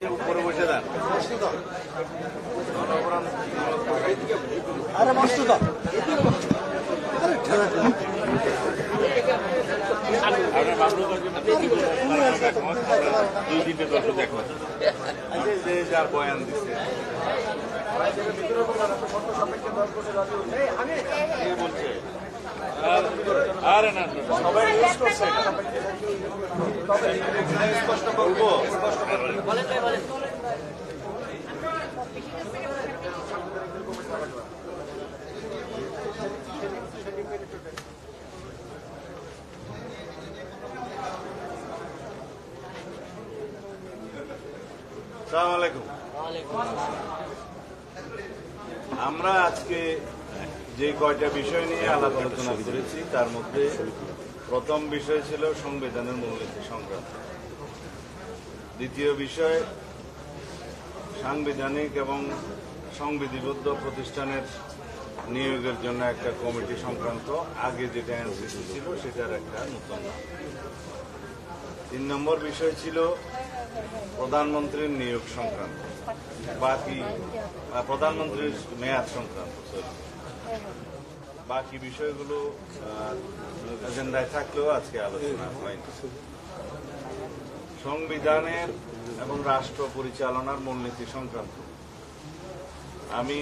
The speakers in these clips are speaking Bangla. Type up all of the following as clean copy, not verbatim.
উপরে বসে দেন। আরে মস্ত তো দুই তিনটে দর্শক দেখো যে যার বয়ান দিচ্ছে বলছে আরে না সবাই ইউজ করছে স্পষ্ট বলবো আসসালামু আলাইকুম। আমরা আজকে যে কয়টা বিষয় নিয়ে আলাপ আলোচনা করেছি তার মধ্যে প্রথম বিষয় ছিল সংবিধানের মূলনীতি সংক্রান্ত, দ্বিতীয় বিষয় সাংবিধানিক এবং সংবিধিবদ্ধ প্রতিষ্ঠানের নিয়োগের জন্য একটা কমিটি সংক্রান্ত, আগে যেটা এনসিসি ছিল সেটার একটা নতুন। 3 নম্বর বিষয় ছিল প্রধানমন্ত্রীর নিয়োগ সংক্রান্ত, বাকি প্রধানমন্ত্রীর মেয়াদ সংক্রান্ত বাকি বিষয়গুলো এজেন্ডায় থাকলেও আজকে আলোচনা হয়নি। সংবিধানের এবং রাষ্ট্র পরিচালনার মূলনীতি সংক্রান্ত আমি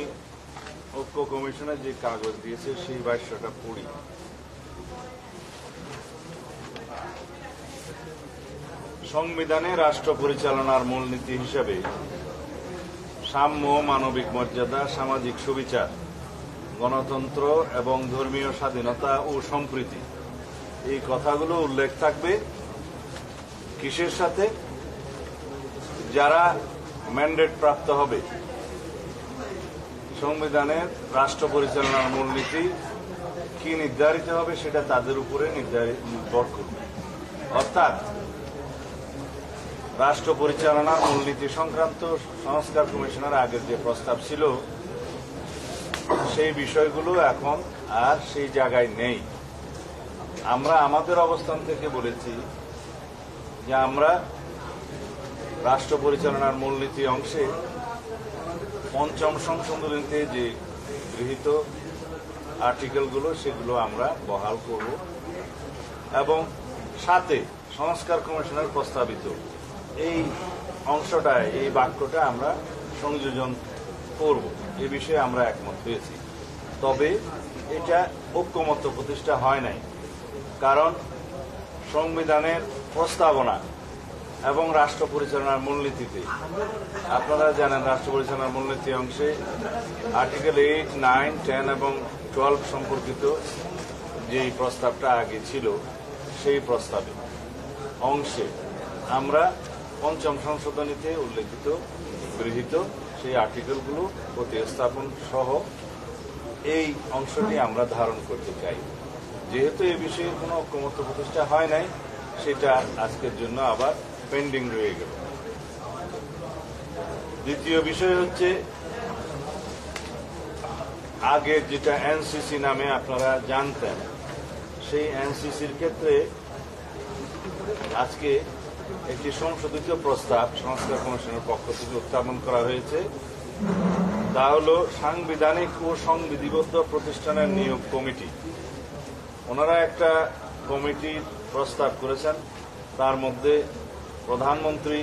ঐক্য কমিশনের যে কাগজ দিয়েছে সেই ভাষ্যটা পড়ি। সংবিধানে রাষ্ট্র পরিচালনার মূলনীতি হিসেবে সাম্য, মানবিক মর্যাদা, সামাজিক সুবিচার, গণতন্ত্র এবং ধর্মীয় স্বাধীনতা ও সম্প্রীতি এই কথাগুলো উল্লেখ থাকবে। কিসের সাথে? যারা ম্যান্ডেট প্রাপ্ত হবে সংবিধানের রাষ্ট্র পরিচালনার মূলনীতি কি নির্ধারিত হবে সেটা তাদের উপরে নির্ভর করবে। অর্থাৎ রাষ্ট্র পরিচালনার মূলনীতি সংক্রান্ত সংস্কার কমিশনের আগের যে প্রস্তাব ছিল সেই বিষয়গুলো এখন আর সেই জায়গায় নেই। আমরা আমাদের অবস্থান থেকে বলেছি যে আমরা রাষ্ট্র পরিচালনার মূলনীতি অংশে পঞ্চম সংশোধনীতে যে গৃহীত আর্টিকেলগুলো সেগুলো আমরা বহাল করব এবং সাথে সংস্কার কমিশনের প্রস্তাবিত এই অংশটায় এই বাক্যটা আমরা সংযোজন করব, এ বিষয়ে আমরা একমত হয়েছি। তবে এটা ঐক্যমত্য প্রতিষ্ঠা হয় নাই, কারণ সংবিধানের প্রস্তাবনা এবং রাষ্ট্র পরিচালনার মূলনীতিতে আপনারা জানেন রাষ্ট্র পরিচালনার মূলনীতি অংশে আর্টিকেল 8, 9, 10 এবং 12 সম্পর্কিত যেই প্রস্তাবটা আগে ছিল সেই প্রস্তাবে অংশে আমরা পঞ্চম সংশোধনীতে উল্লেখিত গৃহীত সেই আর্টিকেলগুলো প্রতিস্থাপন সহ এই অংশটি আমরা ধারণ করতে চাই। যেহেতু এ বিষয়ে কোনো ঐক্যমত্য প্রতিষ্ঠা হয় নাই, সেটা আজকের জন্য আবার পেন্ডিং রয়ে গেল। দ্বিতীয় বিষয় হচ্ছে আগের যেটা এনসিসি নামে আপনারা জানতেন, সেই এনসিসির ক্ষেত্রে আজকে একটি সংশোধিত প্রস্তাব সংস্কার কমিশনের পক্ষ থেকে উত্থাপন করা হয়েছে। তা হল সাংবিধানিক ও সংবিধিবদ্ধ প্রতিষ্ঠানের নিয়োগ কমিটি। ওনারা একটা কমিটির প্রস্তাব করেছেন, তার মধ্যে প্রধানমন্ত্রী,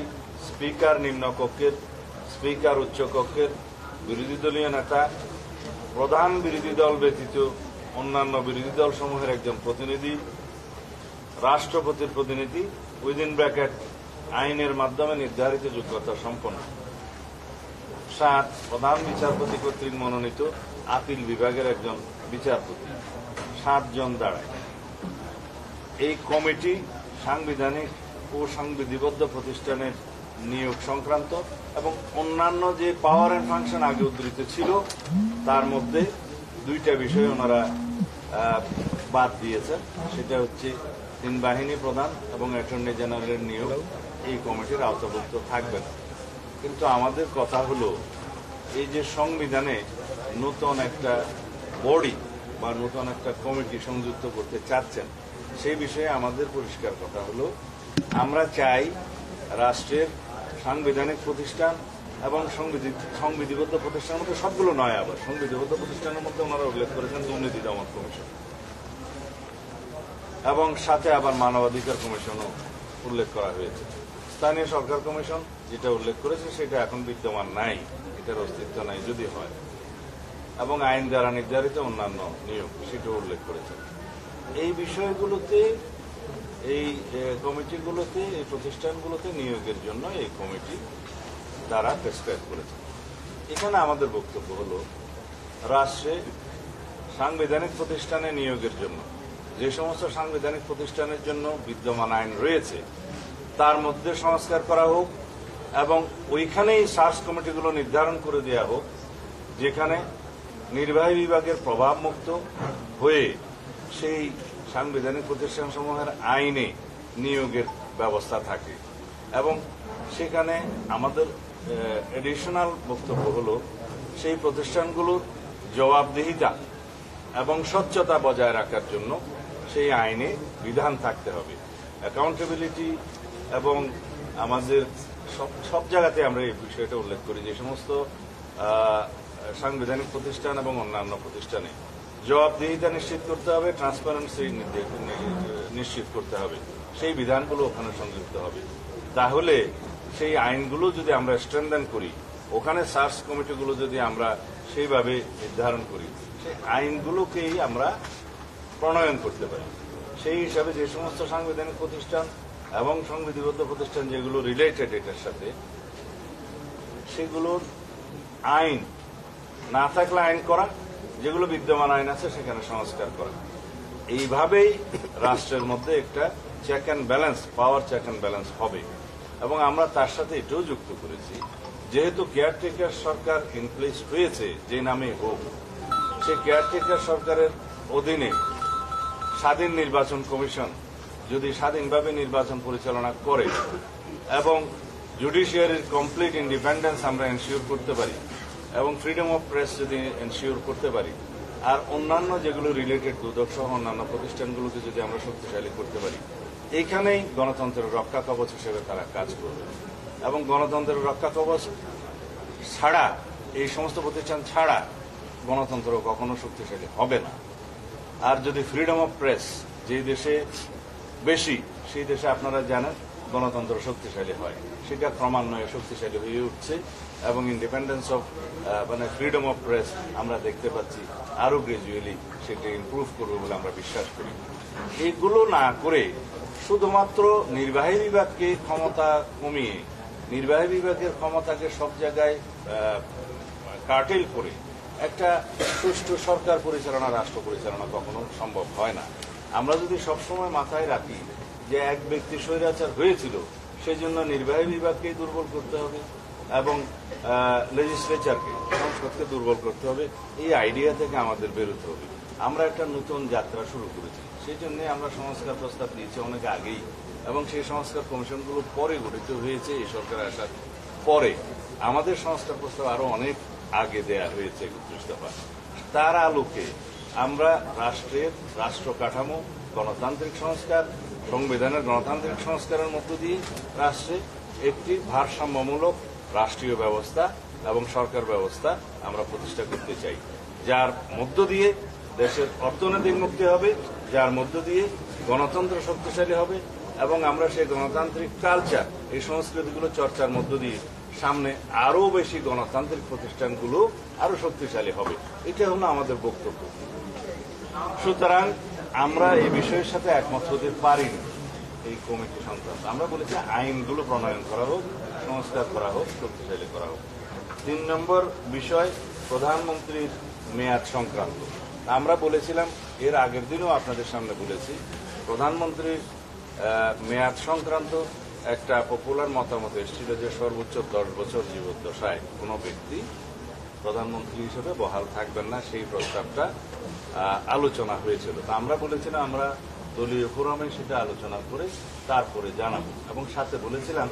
স্পিকার নিম্নকক্ষের, স্পিকার উচ্চকক্ষের, বিরোধী দলীয় নেতা, প্রধান বিরোধী দল ব্যতীত অন্যান্য বিরোধী দল সমূহের একজন প্রতিনিধি, রাষ্ট্রপতির প্রতিনিধি উইদিন ব্র্যাকেট আইনের মাধ্যমে নির্ধারিত যোগ্যতা সম্পন্ন, 7 প্রধান বিচারপতি কর্তৃক মনোনীত আপিল বিভাগের একজন বিচারপতি, 7 জন দাঁড়ায়। এই কমিটি সাংবিধানিক ও সংবিধিবদ্ধ প্রতিষ্ঠানের নিয়োগ সংক্রান্ত এবং অন্যান্য যে পাওয়ার এন্ড ফাংশন আগে উদ্ধৃত ছিল তার মধ্যে 2টা বিষয় ওনারা বাদ দিয়েছেন। সেটা হচ্ছে 3 বাহিনী প্রধান এবং অ্যাটর্নি জেনারেলের নিয়োগ এই কমিটির আওতাভুক্ত থাকবে না। কিন্তু আমাদের কথা হলো এই যে সংবিধানে নতুন একটা বডি বা নতুন একটা কমিটি সংযুক্ত করতে চাচ্ছেন, সেই বিষয়ে আমাদের পরিষ্কার কথা হলো আমরা চাই রাষ্ট্রের সাংবিধানিক প্রতিষ্ঠান এবং সংবিধিবদ্ধ প্রতিষ্ঠানের মধ্যে সবগুলো নয়, আবার সংবিধিবদ্ধ প্রতিষ্ঠানের মধ্যে ওনারা উল্লেখ করেছেন দুর্নীতি দমন কমিশন এবং সাথে আবার মানবাধিকার কমিশনও উল্লেখ করা হয়েছে। স্থানীয় সরকার কমিশন যেটা উল্লেখ করেছে সেটা এখন বিদ্যমান নাই, এটার অস্তিত্ব নাই যদি হয়, এবং আইন দ্বারা নির্ধারিত অন্যান্য নিয়োগ সেটাও উল্লেখ করেছে। এই বিষয়গুলোতে এই কমিটিগুলোতে এই প্রতিষ্ঠানগুলোতে নিয়োগের জন্য এই কমিটি দ্বারা প্রেসক্রাইব করেছে। এখানে আমাদের বক্তব্য হলো রাষ্ট্রে সাংবিধানিক প্রতিষ্ঠানে নিয়োগের জন্য যে সমস্ত সাংবিধানিক প্রতিষ্ঠানের জন্য বিদ্যমান আইন রয়েছে তার মধ্যে সংস্কার করা হোক এবং ওইখানেই সার্চ কমিটিগুলো নির্ধারণ করে দেওয়া হোক যেখানে নির্বাহী বিভাগের প্রভাব মুক্ত হয়ে সেই সাংবিধানিক প্রতিষ্ঠানসমূহের আইনে নিয়োগের ব্যবস্থা থাকে। এবং সেখানে আমাদের এডিশনাল বক্তব্য হলো সেই প্রতিষ্ঠানগুলোর জবাবদিহিতা এবং স্বচ্ছতা বজায় রাখার জন্য সেই আইনে বিধান থাকতে হবে। অ্যাকাউন্টেবিলিটি এবং আমাদের সব জায়গাতে আমরা এই বিষয়টা উল্লেখ করি যে সমস্ত সাংবিধানিক প্রতিষ্ঠান এবং অন্যান্য প্রতিষ্ঠানে জবাবদিহিতা নিশ্চিত করতে হবে, ট্রান্সপারেন্সি নিশ্চিত করতে হবে, সেই বিধানগুলো ওখানে সংযুক্ত হবে। তাহলে সেই আইনগুলো যদি আমরা স্ট্রেনথেন করি, ওখানে সার্চ কমিটিগুলো যদি আমরা সেইভাবে নির্ধারণ করি, সেই আইনগুলোকেই আমরা প্রণয়ন করতে পারি। সেই হিসাবে যে সমস্ত সাংবিধানিক প্রতিষ্ঠান এবং সংবিধিবদ্ধ প্রতিষ্ঠান যেগুলো রিলেটেড এটার সাথে, সেগুলোর আইন না থাকলে আইন করা, যেগুলো বিদ্যমান আইন আছে সেখানে সংস্কার করা। এইভাবেই রাষ্ট্রের মধ্যে একটা check and balance, power check and balance হবে। এবং আমরা তার সাথে এটাও যুক্ত করেছি, যেহেতু কেয়ারটেকার সরকার ইনপ্লেস হয়েছে যে নামে হোক, সেই কেয়ারটেকার সরকারের অধীনে স্বাধীন নির্বাচন কমিশন যদি স্বাধীনভাবে নির্বাচন পরিচালনা করে এবং জুডিশিয়ারির কমপ্লিট ইন্ডিপেন্ডেন্স আমরা এনশিওর করতে পারি এবং ফ্রিডম অফ প্রেস যদি এনশিওর করতে পারি, আর অন্যান্য যেগুলো রিলেটেড দুদক সহ অন্যান্য প্রতিষ্ঠানগুলোকে যদি আমরা শক্তিশালী করতে পারি, এইখানেই গণতন্ত্রের রক্ষা কবচ হিসেবে তারা কাজ করবে। এবং গণতন্ত্রের রক্ষা কবচ ছাড়া, এই সমস্ত প্রতিষ্ঠান ছাড়া গণতন্ত্র কখনো শক্তিশালী হবে না। আর যদি ফ্রিডম অফ প্রেস যে দেশে বেশি, সেই দেশে আপনারা জানেন গণতন্ত্র শক্তিশালী হয়, সেটা ক্রমান্বয়ে শক্তিশালী হয়ে উঠছে এবং ইন্ডিপেন্ডেন্স অফ মানে ফ্রিডম অফ প্রেস আমরা দেখতে পাচ্ছি আরো গ্রাজুয়ালি সেটা ইমপ্রুভ করবে বলে আমরা বিশ্বাস করি। এগুলো না করে শুধুমাত্র নির্বাহী বিভাগকে ক্ষমতা কমিয়ে নির্বাহী বিভাগের ক্ষমতাকে সব জায়গায় কার্টেল করে একটা সুষ্ঠু সরকার পরিচালনা, রাষ্ট্র পরিচালনা কখনো সম্ভব হয় না। আমরা যদি সবসময় মাথায় রাখি যে এক ব্যক্তি স্বৈরাচার হয়েছিল, সেই জন্য নির্বাহী বিভাগকেই দুর্বল করতে হবে এবং লেজিসলেচারকে, সংসদকে দুর্বল করতে হবে, এই আইডিয়া থেকে আমাদের বেরোতে হবে। আমরা একটা নতুন যাত্রা শুরু করেছি, সেই জন্য আমরা সংস্কার প্রস্তাব দিয়েছি অনেক আগেই এবং সেই সংস্কার কমিশনগুলো পরে গঠিত হয়েছে এই সরকার আসার পরে। আমাদের সংস্কার প্রস্তাব আরো অনেক আগে দেয়া হয়েছে 31 দফা। তার আলোকে আমরা রাষ্ট্রের রাষ্ট্র কাঠামো, গণতান্ত্রিক সংস্কার, সংবিধানের গণতান্ত্রিক সংস্কারের মধ্য দিয়ে রাষ্ট্রে একটি ভারসাম্যমূলক রাষ্ট্রীয় ব্যবস্থা এবং সরকার ব্যবস্থা আমরা প্রতিষ্ঠা করতে চাই, যার মধ্য দিয়ে দেশের অর্থনৈতিক মুক্তি হবে, যার মধ্য দিয়ে গণতন্ত্র শক্তিশালী হবে এবং আমরা সেই গণতান্ত্রিক কালচার, এই সংস্কৃতিগুলো চর্চার মধ্য দিয়ে সামনে আরো বেশি গণতান্ত্রিক প্রতিষ্ঠানগুলো আরো শক্তিশালী হবে। এটা হলো আমাদের বক্তব্য। সুতরাং আমরা এই বিষয়ের সাথে একমত হতে পারিনি এই কমিটি সংক্রান্ত। আমরা বলেছি আইনগুলো প্রণয়ন করা হোক, সংস্কার করা হোক, শক্তিশালী করা হোক। 3 নম্বর বিষয় প্রধানমন্ত্রীর মেয়াদ সংক্রান্ত। আমরা বলেছিলাম, এর আগের দিনও আপনাদের সামনে বলেছি, প্রধানমন্ত্রীর মেয়াদ সংক্রান্ত একটা পপুলার মতামত এসেছিল যে সর্বোচ্চ 10 বছর জীবদ্দশায় কোনো ব্যক্তি প্রধানমন্ত্রী হিসেবে বহাল থাকবেন না, সেই প্রস্তাবটা আলোচনা হয়েছিল। তা আমরা বলেছিলাম আমরা দলীয় ফোরামে সেটা আলোচনা করে তারপরে জানাবো এবং সাথে বলেছিলাম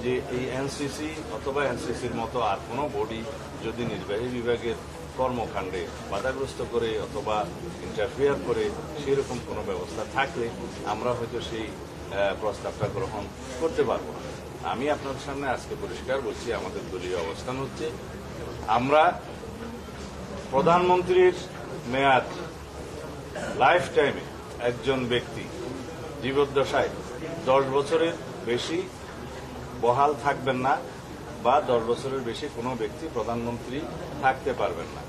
যে এই এনসিসি অথবা এনসিসির মতো আর কোনো বডি যদি নির্বাহী বিভাগের কর্মকাণ্ডে বাধাগ্রস্ত করে অথবা ইন্টারফেয়ার করে সেরকম কোনো ব্যবস্থা থাকলে আমরা হয়তো সেই প্রস্তাবটা গ্রহণ করতে পারবো না। আমি আপনাদের সামনে আজকে পরিষ্কার বলছি, আমাদের দলীয় অবস্থান হচ্ছে আমরা প্রধানমন্ত্রীর মেয়াদ লাইফ টাইমে একজন ব্যক্তি জীবদ্দশায় 10 বছরের বেশি বহাল থাকবেন না বা 10 বছরের বেশি কোনো ব্যক্তি প্রধানমন্ত্রী থাকতে পারবেন না,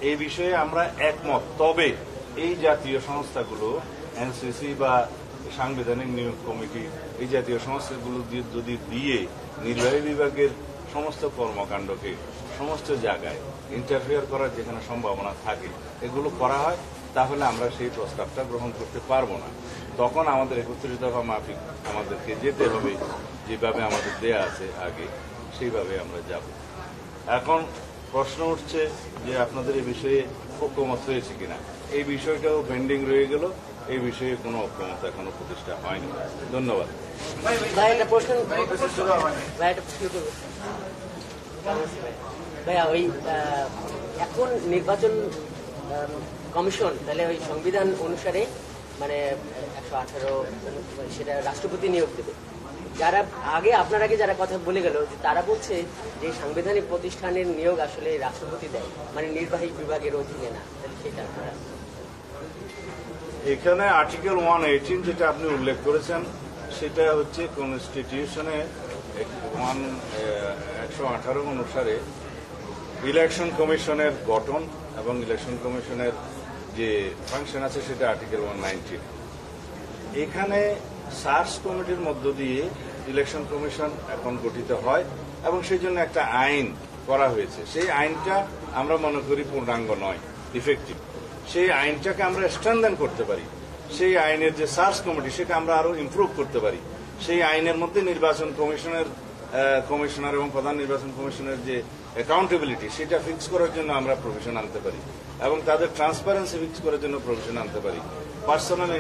এই বিষয়ে আমরা একমত। তবে এই জাতীয় সংস্থাগুলো এনসিসি বা সাংবিধানিক নিয়োগ কমিটি এই জাতীয় সংস্থাগুলো যদি দিয়ে নির্বাহী বিভাগের সমস্ত কর্মকাণ্ডকে সমস্ত জায়গায় ইন্টারফেয়ার করার যেখানে সম্ভাবনা থাকে এগুলো করা হয়, তাহলে আমরা সেই প্রস্তাবটা গ্রহণ করতে পারবো না। তখন আমাদের 31 দফা মাফিক আমাদেরকে যেতে হবে, যেভাবে আমাদের দেয়া আছে আগে সেইভাবে আমরা যাব। এখন প্রশ্ন উঠছে যে আপনাদের এই বিষয়ে ঐক্যমত হয়েছে কিনা। এই বিষয়টাও পেন্ডিং রয়ে গেল, এই বিষয়ে কোনো ঐক্যমত এখনো প্রতিষ্ঠা হয়নি। ধন্যবাদ। ভাইয়া, ওই এখন নির্বাচন কমিশন তাহলে ওই সংবিধান অনুসারে মানে 118 সেটা রাষ্ট্রপতি নিয়োগ দেবে। যারা আপনার আগে যারা কথা বলে গেল যে তারা বলছে যে সাংবিধানিক প্রতিষ্ঠানের নিয়োগ আসলে রাষ্ট্রপতি দেয়, মানে নির্বাহী বিভাগের অধীনে না, তাহলে সেটা আপনারা এখানে আর্টিকেল 118 যেটা আপনি উল্লেখ করেছেন সেটা হচ্ছে কনস্টিটিউশনে 118 অনুসারে ইলেকশন কমিশনের গঠন এবং ইলেকশন কমিশনের যে ফাংশন আছে সেটা আর্টিকেল 119। এখানে সার্চ কমিটির মধ্য দিয়ে ইলেকশন কমিশন এখন গঠিত হয় এবং সেই জন্য একটা আইন করা হয়েছে। সেই আইনটা আমরা মনে করি পূর্ণাঙ্গ নয়, ডিফেক্টিভ। সেই আইনটাকে আমরা স্ট্রেনথেন করতে পারি। সেই আইনের যে সার্চ কমিটি সেটা আমরা আরো ইমপ্রুভ করতে পারি। সেই আইনের মধ্যে নির্বাচন কমিশনার এবং প্রধান নির্বাচন কমিশনের যে অ্যাকাউন্টেবিলিটি সেটা ফিক্স করার জন্য আমরা প্রভিশন আনতে পারি এবং তাদের ট্রান্সপারেন্সি ফিক্স করার জন্য প্রভিশন আনতে পারি। পার্সোনাল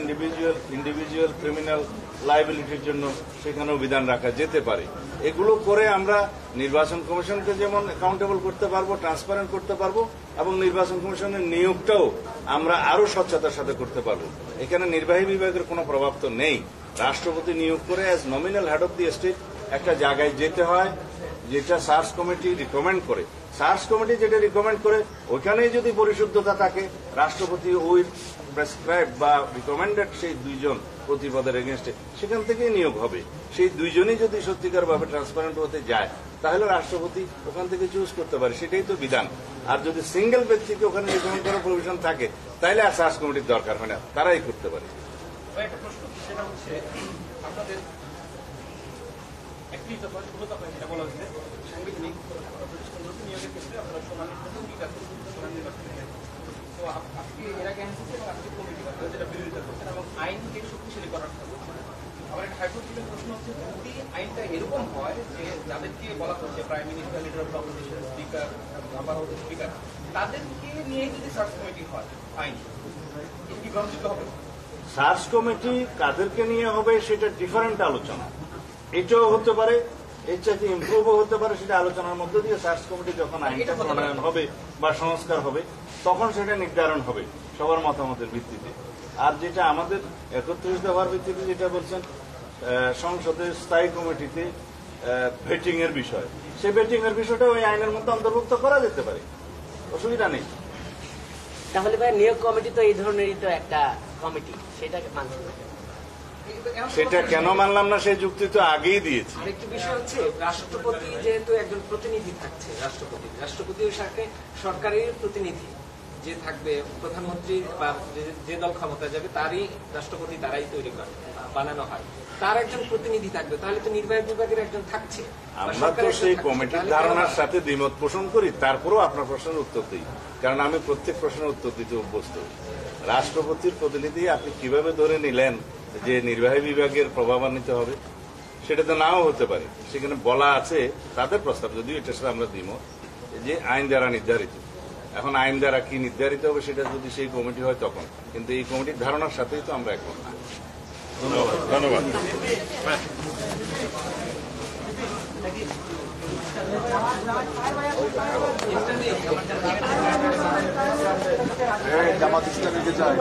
ইন্ডিভিজুয়াল ক্রিমিনাল লাইবিলিটির জন্য সেখানেও বিধান রাখা যেতে পারে। এগুলো করে আমরা নির্বাচন কমিশনকে যেমন অ্যাকাউন্টেবল করতে পারবো, ট্রান্সপারেন্ট করতে পারবো এবং নির্বাচন কমিশনের নিয়োগটাও আমরা আরো স্বচ্ছতার সাথে করতে পারবো। এখানে নির্বাহী বিভাগের কোনো প্রভাব তো নেই। রাষ্ট্রপতি নিয়োগ করে as nominal head of the state একটা জায়গায় যেতে হয় যেটা সার্চ কমিটি রিকমেন্ড করে। সার্চ কমিটি যেটা রিকমেন্ড করে ওইখানেই যদি পরিশুদ্ধতা থাকে, রাষ্ট্রপতি ওই প্রেসক্রাইব বা রিকমেন্ডেড সেই দুইজন প্রতিপদের এগেনস্টে সেখান থেকেই নিয়োগ হবে। সেই দুইজনই যদি সত্যিকারভাবে ট্রান্সপারেন্ট হতে যায় তাহলে রাষ্ট্রপতি ওখান থেকে চুজ করতে পারে, সেটাই তো বিধান। আর যদি সিঙ্গেল ব্যক্তিকে ওখানে রিকমেন্ড করার প্রভিশন থাকে তাহলে আর সার্চ কমিটির দরকার হয় না, তারাই করতে পারে। একটা প্রশ্ন, সেটা হচ্ছে আপনাদের একটি দফা 16 দফায় যেটা বলা হয়েছে সাংবিধানিক প্রতিষ্ঠান নিয়োগের ক্ষেত্রে আপনারা সমান তো আজকে এর আগে এনসিসি এবং আজকে কমিটি যেটা বিরোধিতা করছেন এবং আইনকে শক্তিশালী করার আবার একটা হাইপোথেটিক্যাল প্রশ্ন হচ্ছে, যদি আইনটা এরকম হয় যে যাদেরকে বলা হচ্ছে prime minister, leader of opposition, speaker, member of the speaker, তাদেরকে নিয়ে যদি সার্চ কমিটি হয় আইন কি গ্রহণযোগ্য হবে? সার্চ কমিটি কাদেরকে নিয়ে হবে সেটা ডিফারেন্ট আলোচনা। এটাও হতে পারে, এর চাইতে ইমপ্রুভও হতে পারে। সেটা আলোচনার মধ্য দিয়ে সার্চ কমিটি যখন আইনটা প্রণয়ন হবে বা সংস্কার হবে তখন সেটা নির্ধারণ হবে সবার মতামতের ভিত্তিতে। আর যেটা আমাদের 31 দফার ভিত্তিতে যেটা বলছেন সংসদের স্থায়ী কমিটিতে ভেটিং এর বিষয়, সেই ভেটিং এর বিষয়টা ওই আইনের মধ্যে অন্তর্ভুক্ত করা যেতে পারে, অসুবিধা নেই। তাহলে ভাই নিয়োগ কমিটি তো এই ধরনেরই তো একটা কমিটি, সেটাকে মানতে হবে। সেটা কেন মানলাম না সেই যুক্তি তো আগেই দিয়েছি। আরেকটি বিষয় হচ্ছে রাষ্ট্রপতি যেহেতু একজন প্রতিনিধি থাকছে, রাষ্ট্রপতির সাথে সরকারের প্রতিনিধি যে থাকবে, প্রধানমন্ত্রী বা যে দল ক্ষমতা যাবে তারই রাষ্ট্রপতি তারাই তৈরি করে বানানো হয়, তার একজন প্রতিনিধি থাকবে, তাহলে তো নির্বাহী বিভাগের একজন থাকছে। আমরা তো সেই কমিটির ধারণার সাথে দ্বিমত পোষণ করি, তারপরেও আপনার প্রশ্নের উত্তর দিই, কারণ আমি প্রত্যেক প্রশ্নের উত্তর দিতে অভ্যস্ত। রাষ্ট্রপতির প্রতিনিধি আপনি কিভাবে ধরে নিলেন যে নির্বাহী বিভাগের প্রভাবান্বিত হবে? সেটা তো নাও হতে পারে। সেখানে বলা আছে তাদের প্রস্তাব, যদিও এটার সাথে আমরা দ্বিমত, যে আইন দ্বারা নির্ধারিত। এখন আইন দ্বারা কি নির্ধারিত হবে সেটা যদি সেই কমিটি হয় তখন, কিন্তু এই কমিটির ধারণার সাথেই তো আমরা একমত না। ধন্যবাদ। ধন্যবাদ। জামাত ইসলামীকে চাই।